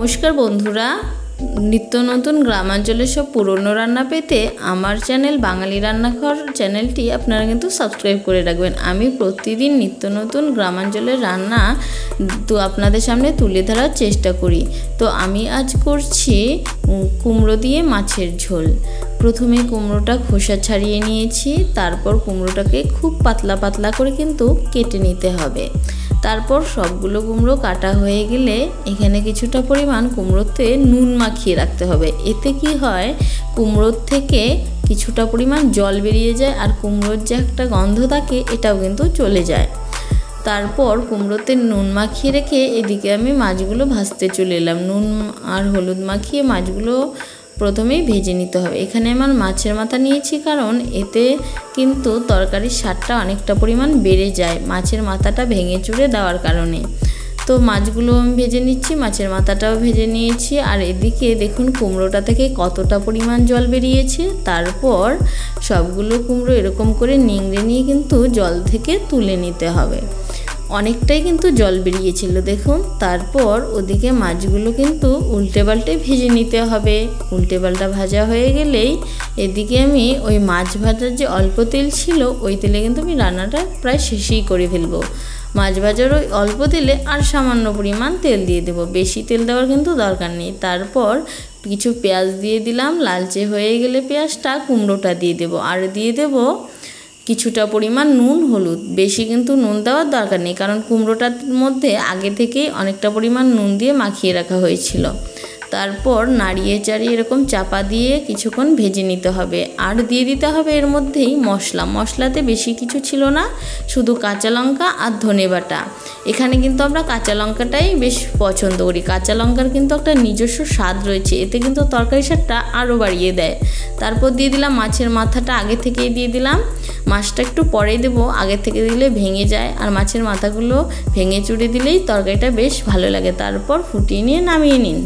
নমস্কার বন্ধুরা, নিত্য নতুন গ্রামাঞ্চলের সব পুরনো রান্না পেতে আমার চ্যানেল বাঙালি রান্নাঘর চ্যানেলটি আপনারা কিন্তু সাবস্ক্রাইব করে রাখবেন। আমি প্রতিদিন নিত্য নতুন গ্রামাঞ্চলের রান্না তো আপনাদের সামনে তুলে ধরার চেষ্টা করি। তো আমি আজ করছি কুমড়ো দিয়ে মাছের ঝোল। প্রথমে কুমড়োটা খোসা ছাড়িয়ে নিয়েছি, তারপর কুমড়োটাকে খুব পাতলা পাতলা করে কিন্তু কেটে নিতে হবে। তারপর সবগুলো কুমড়ো কাটা হয়ে গেলে এখানে কিছুটা পরিমাণ কুমড়োতে নুন মাখিয়ে রাখতে হবে। এতে কি হয়, কুমড়োর থেকে কিছুটা পরিমাণ জল বেরিয়ে যায় আর কুমড়োর যে একটা গন্ধ থাকে এটাও কিন্তু চলে যায়। তারপর কুমড়োতে নুন মাখিয়ে রেখে এদিকে আমি মাছগুলো ভাজতে চলে এলাম। নুন আর হলুদ মাখিয়ে মাছগুলো প্রথমেই ভেজে নিতে হবে। এখানে আমার মাছের মাথা নিয়েছি, কারণ এতে কিন্তু তরকারির স্বাদটা অনেকটা পরিমাণ বেড়ে যায় মাছের মাথাটা ভেঙে চুরে দেওয়ার কারণে। তো মাছগুলো আমি ভেজে নিচ্ছি, মাছের মাথাটাও ভেজে নিয়েছি। আর এদিকে দেখুন কুমড়োটা থেকে কতটা পরিমাণ জল বেরিয়েছে। তারপর সবগুলো কুমড়ো এরকম করে নিংড়ে নিয়ে কিন্তু জল থেকে তুলে নিতে হবে। অনেকটাই কিন্তু জল বেরিয়েছিল দেখুন। তারপর ওদিকে মাছগুলো কিন্তু উল্টে পাল্টে ভেজে নিতে হবে। উল্টে পাল্টা ভাজা হয়ে গেলেই এদিকে আমি ওই মাছ ভাজার যে অল্প তেল ছিল ওই তেলে কিন্তু আমি রান্নাটা প্রায় শেষই করে ফেলবো। মাছ ভাজার ওই অল্প তেলে আর সামান্য পরিমাণ তেল দিয়ে দেবো, বেশি তেল দেওয়ার কিন্তু দরকার নেই। তারপর কিছু পেঁয়াজ দিয়ে দিলাম, লালচে হয়ে গেলে পেঁয়াজটা কুমড়োটা দিয়ে দেবো। আর দিয়ে দেবো কিছুটা পরিমাণ নুন হলুদ। বেশি কিন্তু নুন দেওয়ার দরকার নেই, কারণ কুমড়োটার মধ্যে আগে থেকেই অনেকটা পরিমাণ নুন দিয়ে মাখিয়ে রাখা হয়েছিল। তারপর নাড়িয়ে চাড়িয়ে এরকম চাপা দিয়ে কিছুক্ষণ ভেজে নিতে হবে। আর দিয়ে দিতে হবে এর মধ্যেই মশলাতে বেশি কিছু ছিল না, শুধু কাঁচা লঙ্কা আর ধনে বাটা। এখানে কিন্তু আমরা কাঁচা লঙ্কাটাই বেশ পছন্দ করি। কাঁচা লঙ্কার কিন্তু একটা নিজস্ব স্বাদ রয়েছে, এতে কিন্তু তরকারি স্বাদটা আরও বাড়িয়ে দেয়। তারপর দিয়ে দিলাম মাছের মাথাটা, আগে থেকেই দিয়ে দিলাম। মাছটা একটু পরে দেবো, আগে থেকে দিলে ভেঙে যায়। আর মাছের মাথাগুলো ভেঙে চুড়ে দিলেই তরকারিটা বেশ ভালো লাগে। তারপর ফুটিয়ে নিয়ে নামিয়ে নিন।